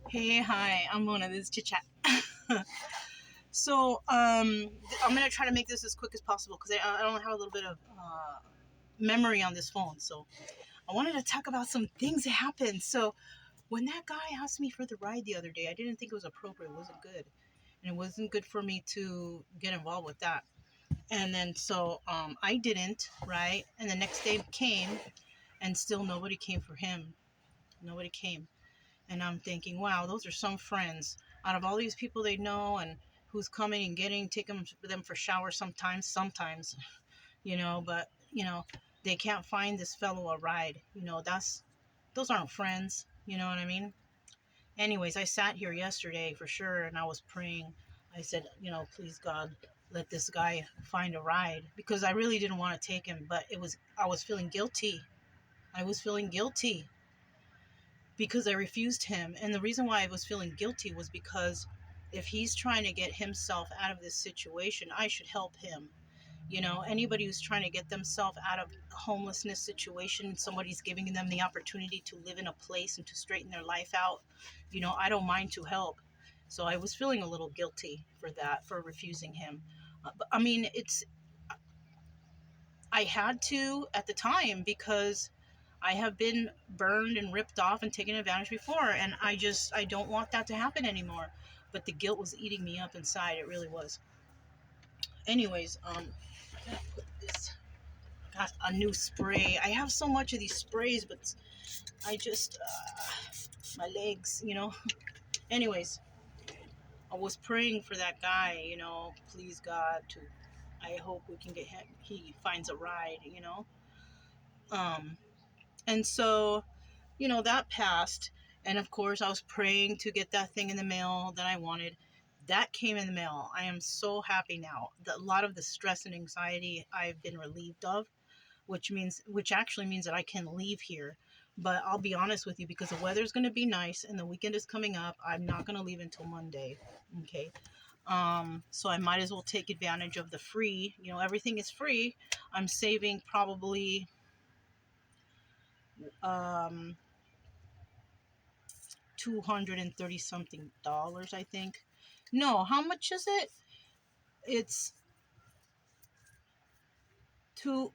Hey, hi, I'm Mona. This is Chit Chat. So, I'm gonna try to make this as quick as possible because I only have a little bit of memory on this phone. So, I wanted to talk about some things that happened. So, when that guy asked me for the ride the other day, I didn't think it was appropriate. It wasn't good, and it wasn't good for me to get involved with that. And then, I didn't, right? And the next day came, and still nobody came for him. Nobody came. And I'm thinking, wow, those are some friends. Out of all these people they know and who's coming and taking them for showers sometimes, but, they can't find this fellow a ride. Those aren't friends. You know what I mean? Anyways, I sat here yesterday for sure and I was praying. I said, please God, let this guy find a ride because I really didn't want to take him, but I was feeling guilty. I was feeling guilty because I refused him. And the reason why I was feeling guilty was because if he's trying to get himself out of this situation, I should help him. Anybody who's trying to get themselves out of a homelessness situation, somebody's giving them the opportunity to live in a place and to straighten their life out, I don't mind to help. So I was feeling a little guilty for that, for refusing him. But I mean, I had to at the time because I have been burned and ripped off and taken advantage before, and I don't want that to happen anymore. But the guilt was eating me up inside. It really was. Anyways, I gotta put this. Got a new spray. I have so much of these sprays, but I just my legs, Anyways, I was praying for that guy. Please God to. I hope we can get him. He finds a ride. Um, and so that passed. And of course, I was praying to get that thing in the mail that I wanted. That came in the mail. I am so happy now. A lot of the stress and anxiety I've been relieved of, which actually means that I can leave here. But I'll be honest with you, because the weather's going to be nice and the weekend is coming up, I'm not going to leave until Monday. Okay. So I might as well take advantage of the free. Everything is free. I'm saving probably um, 230 something dollars, I think. No, how much is it? It's two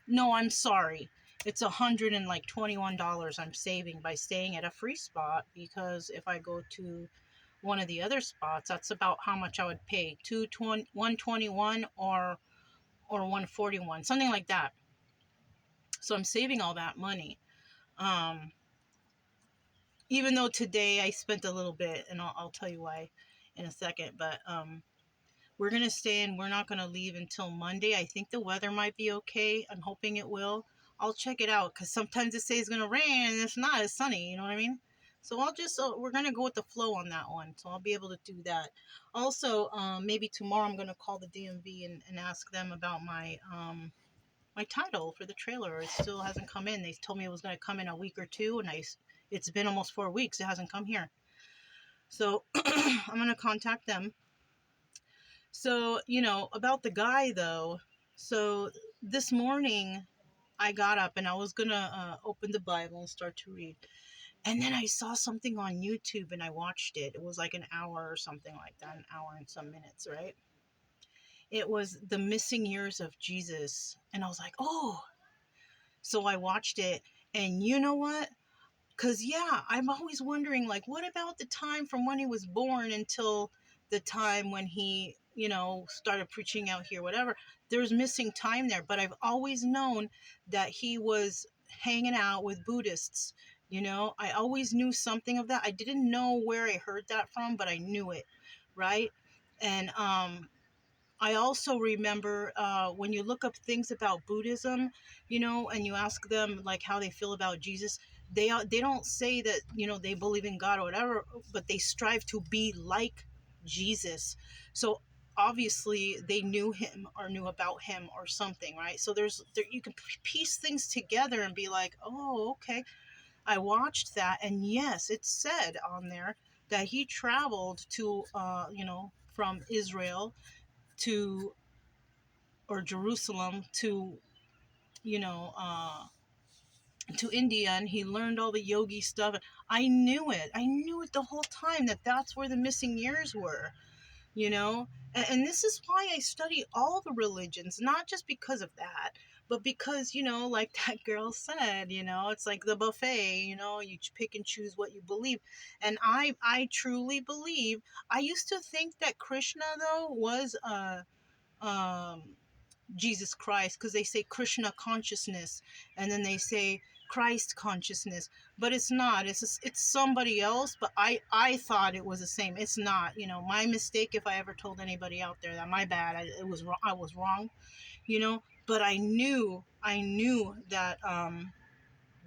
no, I'm sorry. It's $121 I'm saving by staying at a free spot, because if I go to one of the other spots, that's about how much I would pay. 121 or 141, something like that. So I'm saving all that money. Um Even though today I spent a little bit, and I'll tell you why in a second, but we're going to stay and we're not going to leave until Monday. I think the weather might be okay. I'm hoping it will. I'll check it out because sometimes it says it's going to rain and it's not. It's sunny. You know what I mean? So we're going to go with the flow on that one. So I'll be able to do that. Also, maybe tomorrow I'm going to call the DMV and ask them about my title for the trailer. It still hasn't come in. They told me it was going to come in a week or two, and it's been almost 4 weeks. It hasn't come here. So I'm going to contact them. So, about the guy though. So this morning I got up and I was going to open the Bible and start to read. And then I saw something on YouTube and I watched it. It was like an hour or something like that, an hour and some minutes, right? It was the missing years of Jesus. And I was like, oh, so I watched it. And you know what? Because, yeah, I'm always wondering, like, what about the time from when he was born until the time when he, started preaching out here, whatever. There's missing time there. But I've always known that he was hanging out with Buddhists. I always knew something of that. I didn't know where I heard that from, but I knew it, right? And I also remember when you look up things about Buddhism, and you ask them like how they feel about Jesus, they don't say that they believe in God or whatever, but they strive to be like Jesus. So obviously they knew him or knew about him or something, right? So you can piece things together and be like, oh, okay. I watched that, and yes, it said on there that he traveled to from Israel to or Jerusalem to you know uh to India, and he learned all the yogi stuff. I knew it. I knew it the whole time, that that's where the missing years were, you know? And this is why I study all the religions, not just because of that, but because, you know, like that girl said, you know, it's like the buffet, you know, you pick and choose what you believe. And I truly believe, I used to think that Krishna, though, was um Jesus Christ, because they say Krishna consciousness, and then they say Christ consciousness, but it's not. It's somebody else. But I thought it was the same. It's not. You know, my mistake if I ever told anybody out there that. My bad. It was wrong. I was wrong. You know, but I knew that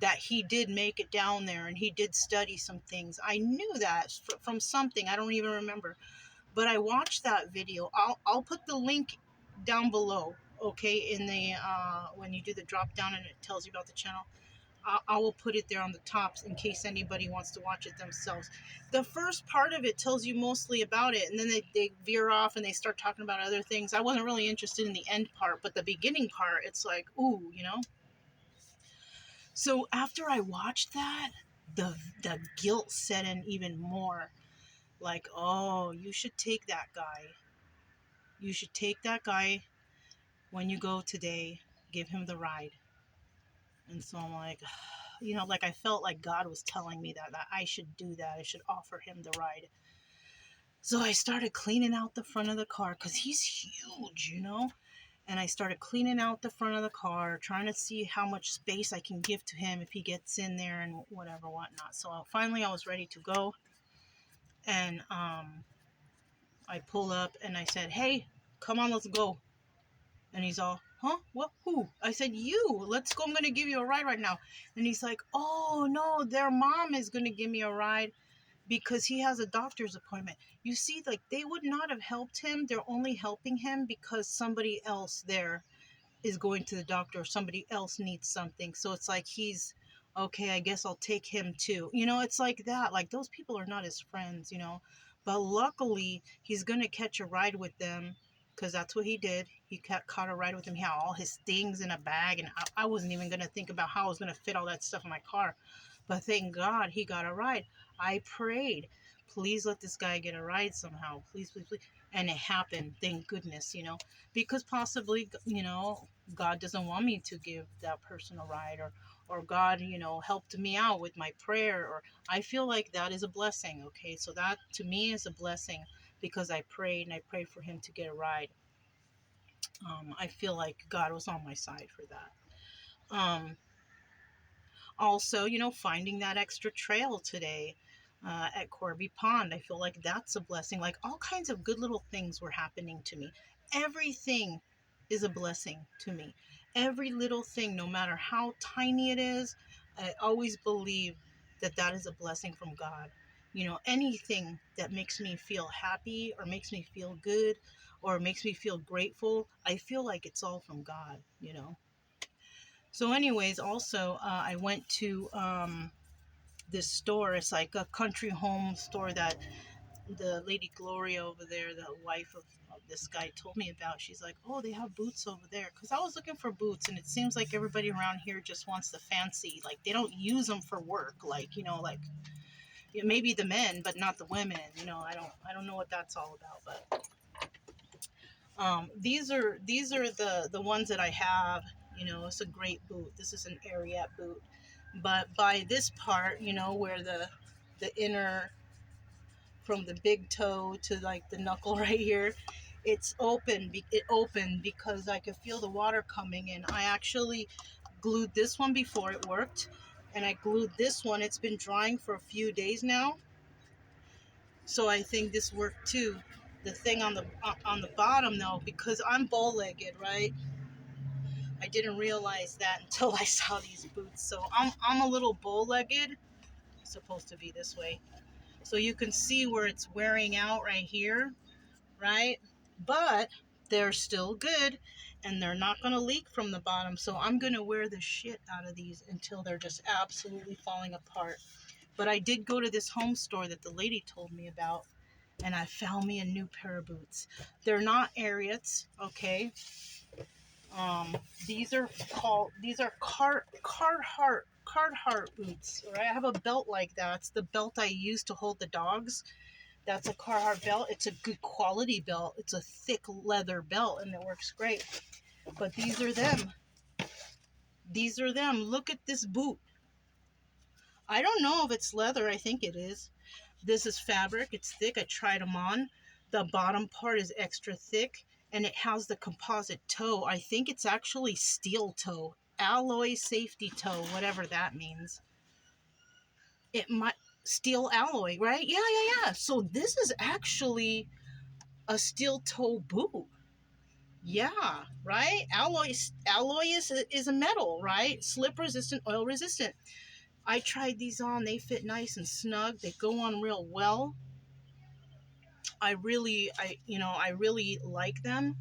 that he did make it down there, and he did study some things. I knew that from something. I don't even remember, but I watched that video. I'll put the link down below, okay, in the when you do the drop down and it tells you about the channel. I will put it there on the tops in case anybody wants to watch it themselves. The first part of it tells you mostly about it, and then they veer off and they start talking about other things. I wasn't really interested in the end part, but the beginning part, it's like, ooh, you know. So after I watched that, the guilt set in even more. Like, oh, you should take that guy. You should take that guy when you go today. Give him the ride. And so I'm like, you know, like I felt like God was telling me that I should do that. I should offer him the ride. So I started cleaning out the front of the car because he's huge, you know. And I started cleaning out the front of the car, trying to see how much space I can give to him if he gets in there and whatever, whatnot. So finally I was ready to go. And I pull up and I said, hey, come on, let's go. And he's all, huh? What? Who? I said, you. Let's go. I'm going to give you a ride right now. And he's like, oh, no, their mom is going to give me a ride because he has a doctor's appointment. You see, like, they would not have helped him. They're only helping him because somebody else there is going to the doctor, or somebody else needs something. So it's like he's, okay, I guess I'll take him too. You know, it's like that. Like, those people are not his friends, you know. But luckily, he's going to catch a ride with them because that's what he did. He caught a ride with him. He had all his things in a bag, and I wasn't even going to think about how I was going to fit all that stuff in my car. But thank God he got a ride. I prayed, please let this guy get a ride somehow. Please, please, please. And it happened. Thank goodness, you know, because possibly, you know, God doesn't want me to give that person a ride, or God, you know, helped me out with my prayer, or I feel like that is a blessing. Okay. So that to me is a blessing because I prayed and I prayed for him to get a ride. I feel like God was on my side for that. Also, you know, finding that extra trail today at Corby Pond, I feel like that's a blessing. Like, all kinds of good little things were happening to me. Everything is a blessing to me. Every little thing, no matter how tiny it is, I always believe that that is a blessing from God. You know, anything that makes me feel happy or makes me feel good or makes me feel grateful, I feel like it's all from God, you know. So, anyways, also, I went to this store. It's like a country home store that the lady Gloria over there, the wife of this guy, told me about. She's like, oh, they have boots over there. Because I was looking for boots, and it seems like everybody around here just wants the fancy. Like, they don't use them for work. Like, you know, like, maybe the men, but not the women. You know, I don't know what that's all about. But these are the ones that I have. You know, it's a great boot. This is an Ariat boot, but by this part, you know, where the inner, from the big toe to like the knuckle right here, it's open. It opened because I could feel the water coming in. I actually glued this one before it worked, and I glued this one. It's been drying for a few days now, so I think this worked too. The thing on the bottom though, because I'm bow-legged, right? I didn't realize that until I saw these boots. So I'm a little bow-legged. It's supposed to be this way. So you can see where it's wearing out right here, right? But they're still good, and they're not going to leak from the bottom. So I'm going to wear the shit out of these until they're just absolutely falling apart. But I did go to this home store that the lady told me about, and I found me a new pair of boots. They're not Ariats, these are Carhartt boots, right? I have a belt like that. It's the belt I use to hold the dogs. That's a Carhartt belt. It's a good quality belt. It's a thick leather belt and it works great. But these are them. These are them. Look at this boot. I don't know if it's leather. I think it is. This is fabric. It's thick. I tried them on. The bottom part is extra thick and it has the composite toe. I think it's actually steel toe. Alloy safety toe, whatever that means. It might steel alloy, right? Yeah. So this is actually a steel toe boot. Yeah, right? Alloy is a metal, right? Slip resistant, oil resistant. I tried these on. They fit nice and snug. They go on real well. I really like them.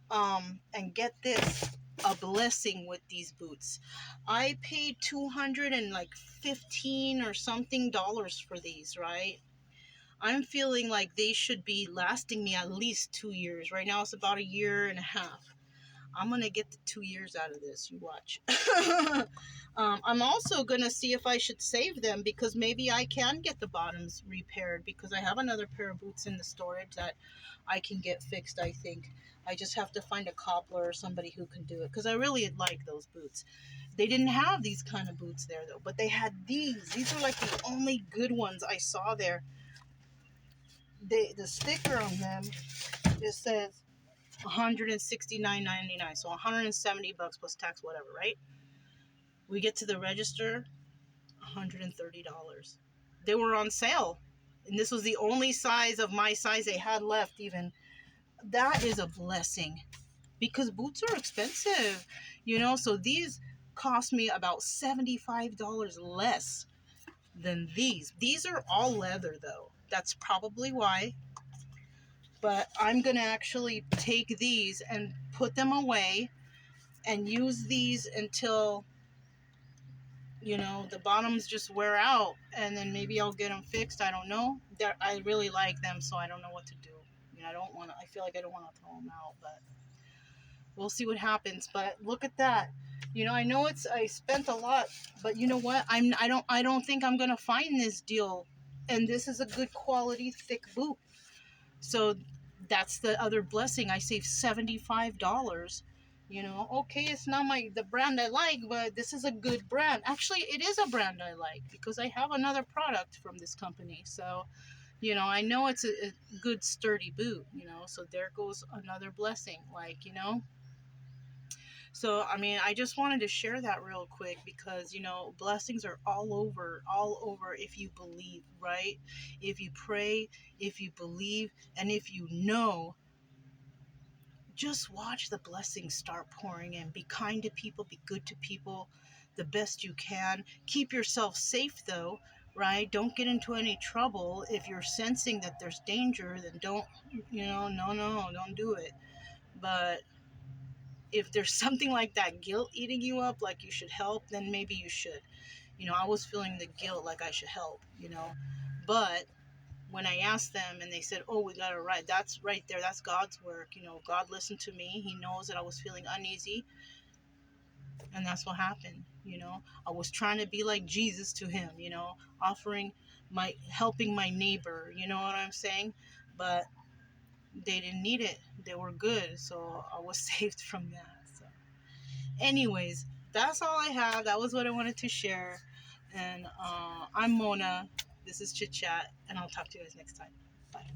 And get this, a blessing with these boots. I paid 215 or something dollars for these, right? I'm feeling like they should be lasting me at least 2 years. Right now it's about a year and a half. I'm gonna get the 2 years out of this. You watch. I'm also gonna see if I should save them because maybe I can get the bottoms repaired because I have another pair of boots in the storage that I can get fixed. I think I just have to find a cobbler or somebody who can do it because I really like those boots. They didn't have these kind of boots there though, but they had these. These are like the only good ones I saw there. The sticker on them, it says $169.99, so $170 plus tax, whatever, right? We get to the register, $130. They were on sale, and this was the only size of my size they had left. Even that is a blessing because boots are expensive, so these cost me about $75 less than these are all leather though. That's probably why. But I'm gonna actually take these and put them away and use these until the bottoms just wear out, and then maybe I'll get them fixed. I don't know. I really like them, so I don't know what to do. I feel like I don't want to throw them out, but we'll see what happens. But look at that. I know I spent a lot, but you know what? I don't think I'm gonna find this deal, and this is a good quality thick boot. So that's the other blessing. I saved $75. Okay, it's not the brand I like, but this is a good brand. Actually, it is a brand I like because I have another product from this company. So, I know it's a good sturdy boot, so there goes another blessing, So, I just wanted to share that real quick because, blessings are all over if you believe, right? If you pray, if you believe, and if you know, just watch the blessings start pouring in. Be kind to people, be good to people the best you can. Keep yourself safe though, right? Don't get into any trouble. If you're sensing that there's danger, then don't, no, don't do it. But if there's something like that guilt eating you up, like you should help, then maybe you should. I was feeling the guilt like I should help, but when I asked them and they said, oh, we got it right, that's right there, that's God's work. God listened to me. He knows that I was feeling uneasy, and that's what happened. I was trying to be like Jesus to him, helping my neighbor, you know what I'm saying? But they didn't need it. They were good, so I was saved from that. So anyways, that's all I have. That was what I wanted to share. And I'm Mona. This is Chit Chat, and I'll talk to you guys next time. Bye.